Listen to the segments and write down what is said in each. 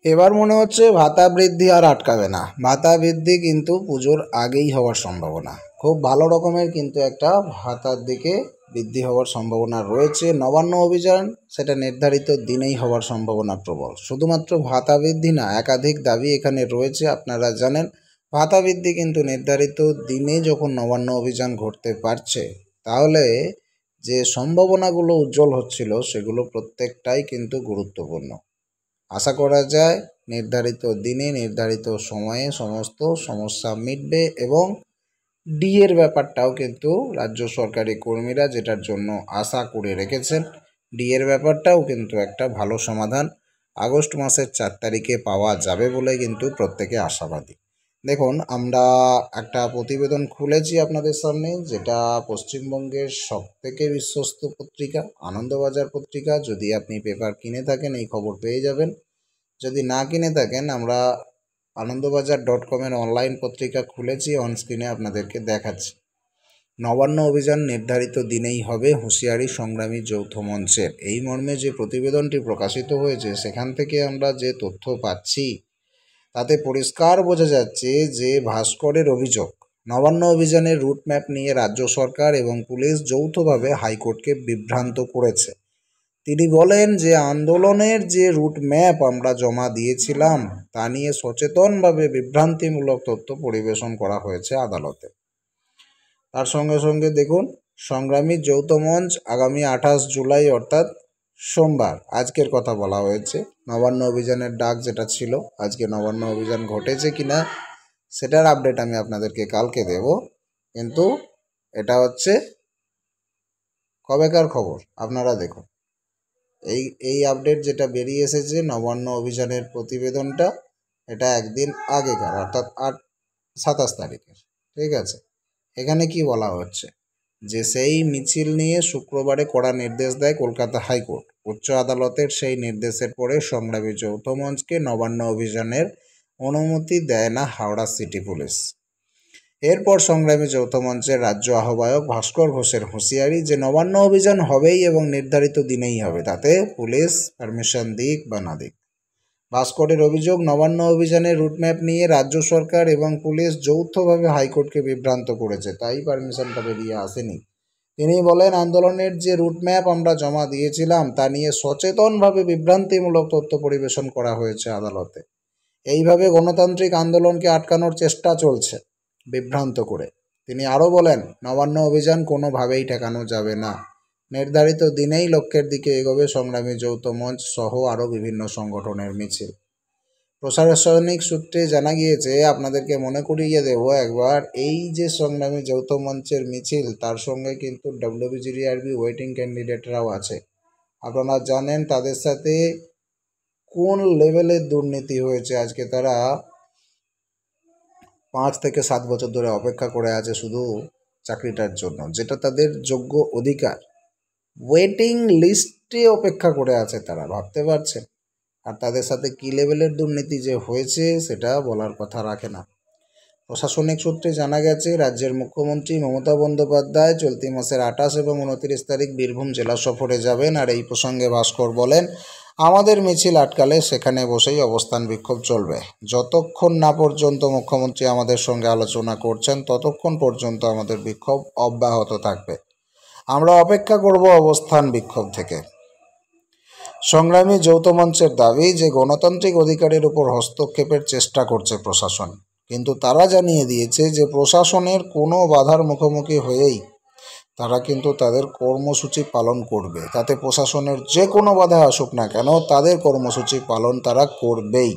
এবার মনে হচ্ছে ভাতা বৃদ্ধি আর আটকাবে না। ভাতা বৃদ্ধি কিন্তু পুজোর আগেই হওয়ার সম্ভাবনা, খুব ভালো রকমের কিন্তু একটা ভাতার দিকে বৃদ্ধি হওয়ার সম্ভাবনা রয়েছে। নবান্ন অভিযান সেটা নির্ধারিত দিনেই হওয়ার সম্ভাবনা প্রবল। শুধুমাত্র ভাতা বৃদ্ধি না, একাধিক দাবি এখানে রয়েছে। আপনারা জানেন ভাতা বৃদ্ধি কিন্তু নির্ধারিত দিনে যখন নবান্ন অভিযান ঘটতে পারছে, তাহলে যে সম্ভাবনাগুলো উজ্জ্বল হচ্ছিল সেগুলো প্রত্যেকটাই কিন্তু গুরুত্বপূর্ণ। আশা করা যায় নির্ধারিত দিনে নির্ধারিত সময়ে সমস্ত সমস্যা মিটবে এবং ডিএর ব্যাপারটাও কিন্তু রাজ্য সরকারি কর্মীরা যেটার জন্য আশা করে রেখেছেন, ডিএর ব্যাপারটাও কিন্তু একটা ভালো সমাধান আগস্ট মাসের 4 তারিখে পাওয়া যাবে বলে কিন্তু প্রত্যেকে আশাবাদী। দেখুন, আমরা একটা প্রতিবেদন খুলেছি আপনাদের সামনে, যেটা পশ্চিমবঙ্গের সবথেকে বিশ্বস্ত পত্রিকা আনন্দবাজার পত্রিকা। যদি আপনি পেপার কিনে থাকেন এই খবর পেয়ে যাবেন, যদি না কিনে থাকেন আমরা আনন্দবাজার.com-এর অনলাইন পত্রিকা খুলেছি, অনস্ক্রিনে আপনাদেরকে দেখাচ্ছি। নবান্ন অভিযান নির্ধারিত দিনেই হবে, হুঁশিয়ারি সংগ্রামী যৌথ মঞ্চের। এই মর্মে যে প্রতিবেদনটি প্রকাশিত হয়েছে সেখান থেকে আমরা যে তথ্য পাচ্ছি তাতে পরিষ্কার বোঝা যাচ্ছে যে ভাস্করের অভিযোগ, নবান্ন অভিযানের রুটম্যাপ নিয়ে রাজ্য সরকার এবং পুলিশ যৌথভাবে হাইকোর্টকে বিভ্রান্ত করেছে। তিনি বলেন যে আন্দোলনের যে রুট ম্যাপ আমরা জমা দিয়েছিলাম তা নিয়ে সচেতনভাবে বিভ্রান্তিমূলক তথ্য পরিবেশন করা হয়েছে আদালতে। তার সঙ্গে সঙ্গে দেখুন, সংগ্রামী যৌথ মঞ্চ আগামী 28 জুলাই অর্থাৎ সোমবার, আজকের কথা বলা হয়েছে। নবান্ন অভিযানের ডাক যেটা ছিল, আজকে নবান্ন অভিযান ঘটেছে কিনা সেটার আপডেট আমি আপনাদেরকে কালকে দেব, কিন্তু এটা হচ্ছে কবেকার খবর আপনারা দেখুন। এই আপডেট যেটা বেরিয়ে এসেছে নবান্ন অভিযানের প্রতিবেদনটা, এটা একদিন আগেকার অর্থাৎ 27 তারিখের। ঠিক আছে, এখানে কি বলা হচ্ছে যে সেই মিছিল নিয়ে শুক্রবারে কড়া নির্দেশ দেয় কলকাতা হাইকোর্ট। উচ্চ আদালতের সেই নির্দেশের পরে সংগ্রামী যৌথ মঞ্চকে নবান্ন অভিযানের অনুমতি দেয় না হাওড়া সিটি পুলিশ। এরপর সংগ্রামী যৌথ মঞ্চের রাজ্য আহ্বায়ক ভাস্কর ঘোষের হুঁশিয়ারি যে নবান্ন অভিযান হবেই এবং নির্ধারিত দিনেই হবে, তাতে পুলিশ পারমিশন দিক বা না দিক। ভাস্করের অভিযোগ, নবান্ন অভিযানের রুটম্যাপ নিয়ে রাজ্য সরকার এবং পুলিশ যৌথভাবে হাইকোর্টকে বিভ্রান্ত করেছে, তাই পারমিশনটা বেরিয়ে আসেনি। তিনি বলেন আন্দোলনের যে রুটম্যাপ আমরা জমা দিয়েছিলাম তা নিয়ে সচেতনভাবে বিভ্রান্তিমূলক তথ্য পরিবেশন করা হয়েছে আদালতে। এইভাবে গণতান্ত্রিক আন্দোলনকে আটকানোর চেষ্টা চলছে বিভ্রান্ত করে। তিনি আরও বলেন নবান্ন অভিযান কোনোভাবেই ঠেকানো যাবে না, নির্ধারিত দিনেই লক্ষ্যের দিকে এগোবে সংগ্রামী যৌথ মঞ্চ সহ আরও বিভিন্ন সংগঠনের মিছিল। প্রশাসনিক সূত্রে জানা গিয়েছে, আপনাদেরকে মনে করিয়ে দেব একবার, এই যে সংগ্রামী যৌথ মঞ্চের মিছিল তার সঙ্গে কিন্তু WBGDRB ওয়েটিং ক্যান্ডিডেটরাও আছে। আপনারা জানেন তাদের সাথে কোন লেভেলের দুর্নীতি হয়েছে। আজকে তারা 5 থেকে 7 বছর ধরে অপেক্ষা করে আছে শুধু চাকরিটার জন্য, যেটা তাদের যোগ্য অধিকার। ওয়েটিং লিস্টে অপেক্ষা করে আছে তারা, ভাবতে পারছেন? আর তাদের সাথে কী লেভেলের দুর্নীতি যে হয়েছে সেটা বলার কথা রাখে না। প্রশাসনিক সূত্রে জানা গেছে রাজ্যের মুখ্যমন্ত্রী মমতা বন্দ্যোপাধ্যায় চলতি মাসের 28 এবং 29 তারিখ বীরভূম জেলা সফরে যাবেন। আর এই প্রসঙ্গে ভাস্কর বলেন, আমাদের মিছিল আটকালে সেখানে বসেই অবস্থান বিক্ষোভ চলবে। যতক্ষণ না পর্যন্ত মুখ্যমন্ত্রী আমাদের সঙ্গে আলোচনা করছেন ততক্ষণ পর্যন্ত আমাদের বিক্ষোভ অব্যাহত থাকবে। আমরা অপেক্ষা করব অবস্থান বিক্ষোভ থেকে। সংগ্রামী যৌথ মঞ্চের দাবি যে গণতান্ত্রিক অধিকারের উপর হস্তক্ষেপের চেষ্টা করছে প্রশাসন, কিন্তু তারা জানিয়ে দিয়েছে যে প্রশাসনের কোনো বাধার মুখোমুখি হয়েই তারা কিন্তু তাদের কর্মসূচি পালন করবে। তাতে প্রশাসনের যে কোনো বাধা আসুক না কেন তাদের কর্মসূচি পালন তারা করবেই।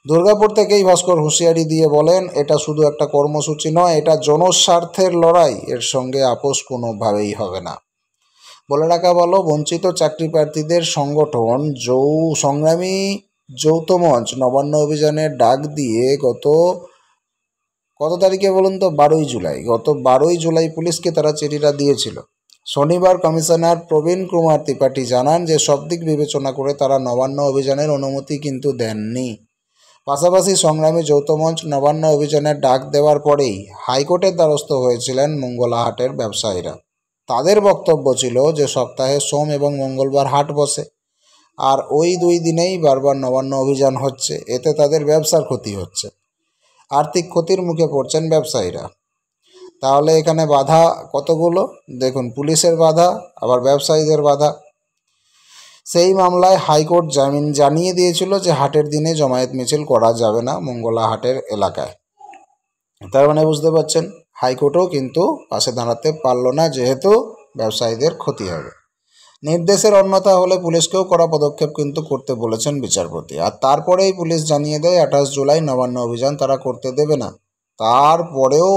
দুর্গাপুর থেকেই ভাস্কর হুঁশিয়ারি দিয়ে বলেন, এটা শুধু একটা কর্মসূচি নয়, এটা জনস্বার্থের লড়াই, এর সঙ্গে আপোষ কোনোভাবেই হবে না। বলে রাখা ভালো, বঞ্চিত চাকরি প্রার্থীদের সংগঠন সংগ্রামী যৌথ মঞ্চ নবান্ন অভিযানের ডাক দিয়ে কত তারিখে বলুন তো, 12ই জুলাই, গত 12ই জুলাই পুলিশকে তারা চিঠিটা দিয়েছিল। শনিবার কমিশনার প্রবীণ কুমার ত্রিপাঠী জানান যে সব দিক বিবেচনা করে তারা নবান্ন অভিযানের অনুমতি কিন্তু দেননি। পাশাপাশি সংগ্রামী যৌথ মঞ্চ নবান্ন অভিযানের ডাক দেওয়ার পরেই হাইকোর্টের দ্বারস্থ হয়েছিলেন মঙ্গলাহাটের ব্যবসায়ীরা। তাদের বক্তব্য ছিল যে সপ্তাহে সোম এবং মঙ্গলবার হাট বসে, আর ওই 2 দিনেই বারবার নবান্ন অভিযান হচ্ছে, এতে তাদের ব্যবসার ক্ষতি হচ্ছে, আর্থিক ক্ষতির মুখে পড়ছেন ব্যবসায়ীরা। তাহলে এখানে বাধা কতগুলো দেখুন, পুলিশের বাধা, আবার ব্যবসায়ীদের বাধা। সেই মামলায় হাইকোর্ট জানিয়ে দিয়েছিল যে হাটের দিনে জমায়েত মিছিল করা যাবে না মঙ্গলা হাটের এলাকায়। তার মানে বুঝতে পারছেন, হাইকোর্টও কিন্তু পাশে দাঁড়াতে পারল না, যেহেতু ব্যবসায়ীদের ক্ষতি হবে। নির্দেশের অন্যথা হলে পুলিশকেও কড়া পদক্ষেপ কিন্তু করতে বলেছেন বিচারপতি। আর তারপরেই পুলিশ জানিয়ে দেয় 28 জুলাই নবান্ন অভিযান তারা করতে দেবে না। তারপরেও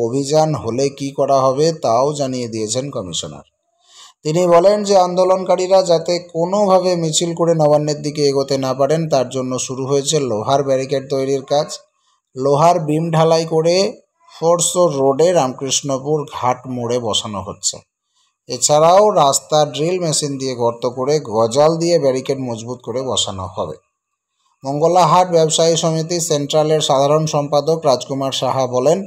অভিযান হলে কি করা হবে তাও জানিয়ে দিয়েছেন কমিশনার। তিনি বলেন যে আন্দোলনকারীরা যাতে কোনোভাবে মিছিল করে নবান্নের দিকে এগোতে না পারেন তার জন্য শুরু হয়েছে লোহার ব্যারিকেড তৈরির কাজ। লোহার বিম ঢালাই করে ফোর্সোর রোডে রামকৃষ্ণপুর ঘাট মোড়ে বসানো হচ্ছে। এছাড়াও রাস্তা ড্রিল মেশিন দিয়ে গর্ত করে গজাল দিয়ে ব্যারিকেড মজবুত করে বসানো হবে। মঙ্গলা হাট ব্যবসায়ী সমিতি সেন্ট্রালের সাধারণ সম্পাদক রাজকুমার সাহা বলেন,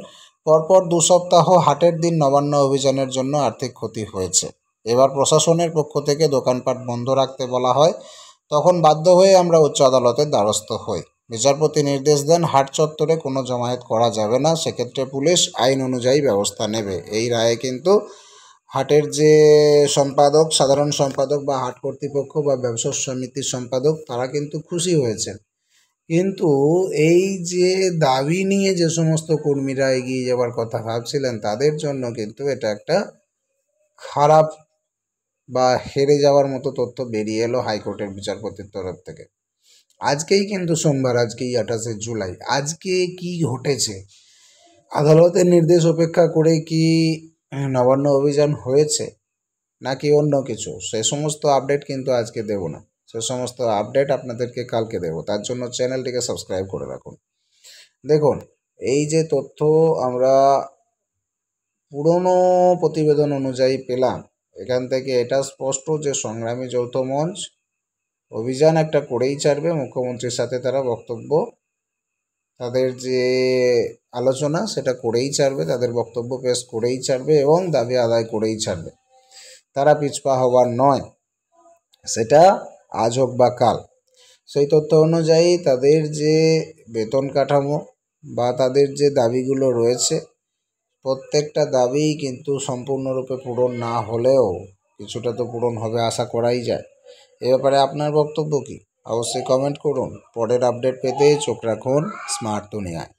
পরপর 2 সপ্তাহ হাটের দিন নবান্ন অভিযানের জন্য আর্থিক ক্ষতি হয়েছে। এবার প্রশাসনের পক্ষ থেকে দোকানপাট বন্ধ রাখতে বলা হয়, তখন বাধ্য হয়ে আমরা উচ্চ আদালতের দ্বারস্থ হই। বিচারপতি নির্দেশ দেন হাট চত্বরে কোনো জমায়েত করা যাবে না, সেক্ষেত্রে পুলিশ আইন অনুযায়ী ব্যবস্থা নেবে। এই রায়ে কিন্তু হাটের যে সম্পাদক, সাধারণ সম্পাদক বা হাট কর্তৃপক্ষ বা ব্যবসা সমিতির সম্পাদক তারা কিন্তু খুশি হয়েছেন। কিন্তু এই যে দাবি নিয়ে যে সমস্ত কর্মীরা এগিয়ে যাওয়ার কথা ভাবছিলেন তাদের জন্য কিন্তু এটা একটা খারাপ বা হেরে যাওয়ার মতো তথ্য বেরিয়ে এলো হাইকোর্টের বিচারপতির তরফ থেকে। আজকেই কিন্তু সোমবার, আজকেই 28 জুলাই। আজকে কি ঘটেছে, আদালতের নির্দেশ উপেক্ষা করে কি নবান্ন অভিযান হয়েছে নাকি অন্য কিছু, সে সমস্ত আপডেট কিন্তু আজকে দেব না। সে সমস্ত আপডেট আপনাদেরকে কালকে দেব, তার জন্য চ্যানেলটিকে সাবস্ক্রাইব করে রাখুন। দেখুন, এই যে তথ্য আমরা পুরনো প্রতিবেদন অনুযায়ী পেলাম, এখান থেকে এটা স্পষ্ট যে সংগ্রামী যৌথ মঞ্চ অভিযান একটা করেই ছাড়বে। মুখ্যমন্ত্রীর সাথে তারা বক্তব্য, তাদের যে আলোচনা সেটা করেই ছাড়বে, তাদের বক্তব্য পেশ করেই ছাড়বে এবং দাবি আদায় করেই ছাড়বে। তারা পিছপা হবার নয়, সেটা আজ হোক বা কাল। সেই তথ্য অনুযায়ী তাদের যে বেতন কাঠামো বা তাদের যে দাবিগুলো রয়েছে, প্রত্যেকটা দাবি কিন্তু সম্পূর্ণরূপে পূরণ না হলেও কিছুটা তো পূরণ হবে আশা করাই যায়। এ ব্যাপারে আপনার বক্তব্য কি? অবশ্যই কমেন্ট করুন। পরের আপডেট পেতে চোখ রাখুন স্মার্ট দুনিয়ায়।